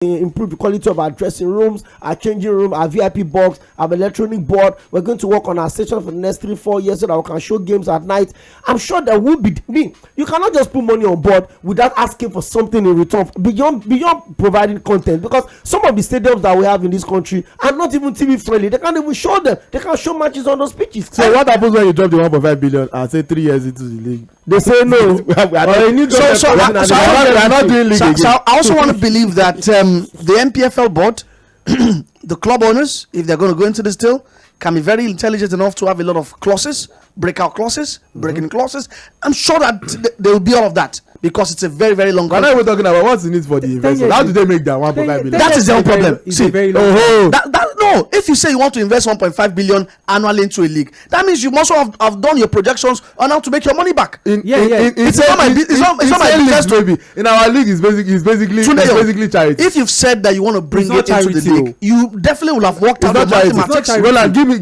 improve the quality of our dressing rooms, our changing room, our VIP box, our electronic board. We're going to work on our station for the next 3-4 years so that we can show games at night. I'm sure there will be. You cannot just put money on board without asking for something in return beyond providing content, because some of the stadiums that we have in this country are not even TV friendly. They can't even show them. They can't show matches on those pitches. So what happens when you drop the 1.5 billion and say 3 years into the league? They say no. So I also want to believe that the NPFL board, the club owners, if they're going to go into this deal, can be very intelligent enough to have a lot of clauses, breakout clauses, breaking clauses. I'm sure that there will be all of that, because it's a very, very long contract. We're talking about what's in it for the investors. How do they make that 1.5 billion? That is their problem. See, no, if you say you want to invest 1.5 billion annually into a league, that means you must have done your projections on how to make your money back. It's not my business, baby. In our league, it's basically charity. If you've said that you want to bring it into the league, you definitely will have worked out the mathematics. Roland, give me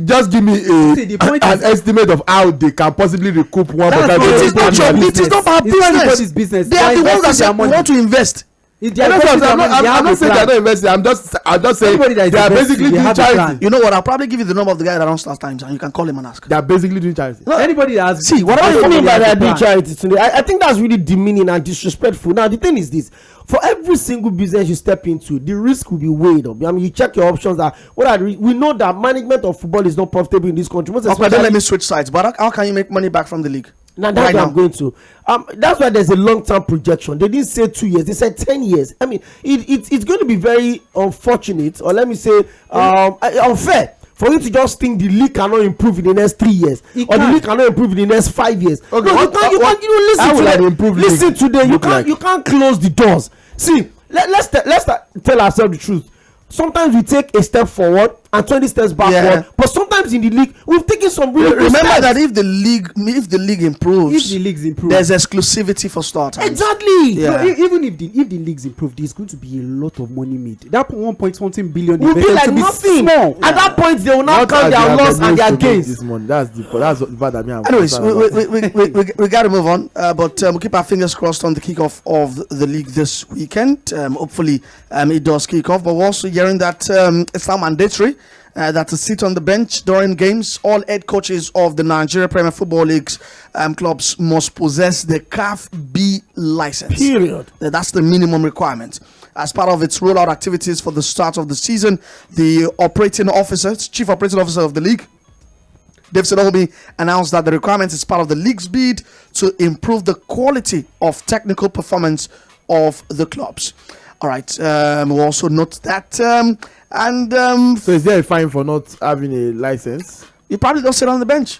an estimate of how they can possibly recoup 1.5 billion. It is not our business. They are the ones that want to invest. I'm not saying they're not investing. I'm just saying they are basically doing charity. You know what? I'll probably give you the number of the guy that announced last time, and you can call him and ask. They are basically doing charity. No, anybody that has. See, what I mean by that doing charity today, I think that's really demeaning and disrespectful. Now, the thing is this: for every single business you step into, the risk will be weighed up. I mean, you check your options. We know that management of football is not profitable in this country. Okay, then let me switch sides. But how can you make money back from the league? Now that's what I'm going to. That's why there's a long-term projection. They didn't say 2 years; they said 10 years. I mean, it's going to be very unfortunate, or let me say, unfair, for you to just think the league cannot improve in the next 3 years, or the league cannot improve in the next 5 years. Okay, no, listen today. You can't close the doors. See, let's tell ourselves the truth. Sometimes we take a step forward and 20 steps backward, but sometimes in the league we've taken some really good remember steps. That if the league improves, there's exclusivity for starters. Exactly. Even if the leagues improve, there's going to be a lot of money made. That 1.something billion will be like nothing. At that point they will not count their loss and their gains. That's the part that anyways, we got to move on, but we'll keep our fingers crossed on the kickoff of the league this weekend. Hopefully it does kick off, but we're also hearing that it's now mandatory that to sit on the bench during games. All head coaches of the Nigeria Premier Football League's clubs must possess the CAF B license. Period. That's the minimum requirement. As part of its rollout activities for the start of the season, the chief operating officer of the league, Davidson Obi, announced that the requirement is part of the league's bid to improve the quality of technical performance of the clubs. All right. We'll also note that. So is there a fine for not having a license? You probably don't sit on the bench.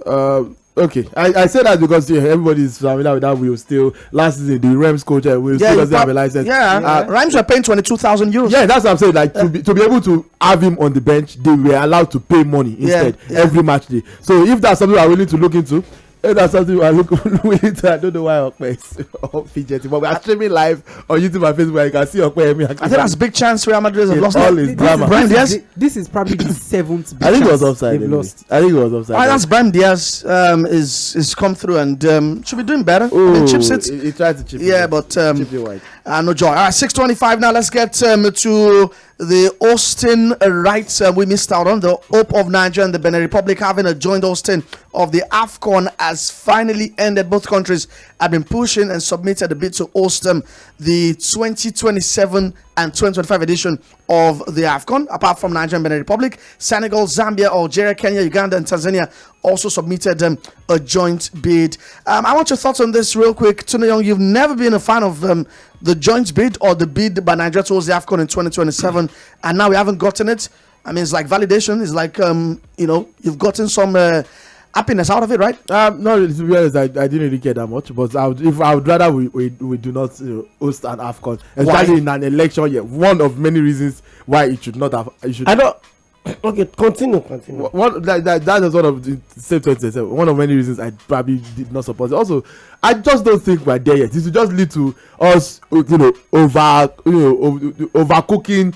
Okay. I say that because everybody is familiar with that. We will still last season the Rams coach will still doesn't have a license. Rams were paying 22,000 euros. Yeah, that's what I'm saying. Like to be able to have him on the bench, they were allowed to pay money instead every match day. So if that's something we are willing to look into. That's something I look into. I don't know why Okpe is fidgeting, but we are streaming live on YouTube and Facebook. You can see Okpe. I think that's a big chance Real Madrid have lost all his drama. Brahim Diaz. This is probably the 7th. I think it was offside. I think it was offside. That's Brahim Diaz is come through and should be doing better. Chips it. He tried to chip it. Yeah, but chip it wide. No joy. All right, 6:25 now. Let's get to the Austin rights we missed out on. The hope of Nigeria and the Benin Republic having a joint hosting of the AFCON has finally ended. Both countries have been pushing and submitted a bid to host the 2027 and 2025 edition of the AFCON. Apart from Nigeria and Benin Republic, Senegal, Zambia, Algeria, Kenya, Uganda, and Tanzania also submitted a joint bid. I want your thoughts on this real quick. Tuna Young, you've never been a fan of the joint bid or the bid by Nigeria towards the AFCON in 2027, and now we haven't gotten it. I mean, it's like validation. It's like you've gotten some happiness out of it, right? No, to be honest, I didn't really care that much. But I would rather we do not host an AFCON, especially in an election year. One of many reasons why it should not have. I don't. Okay, continue. That is one of the same 2027. One of many reasons I probably did not support it. Also, I just don't think we're there yet. It will just lead to us, overcooking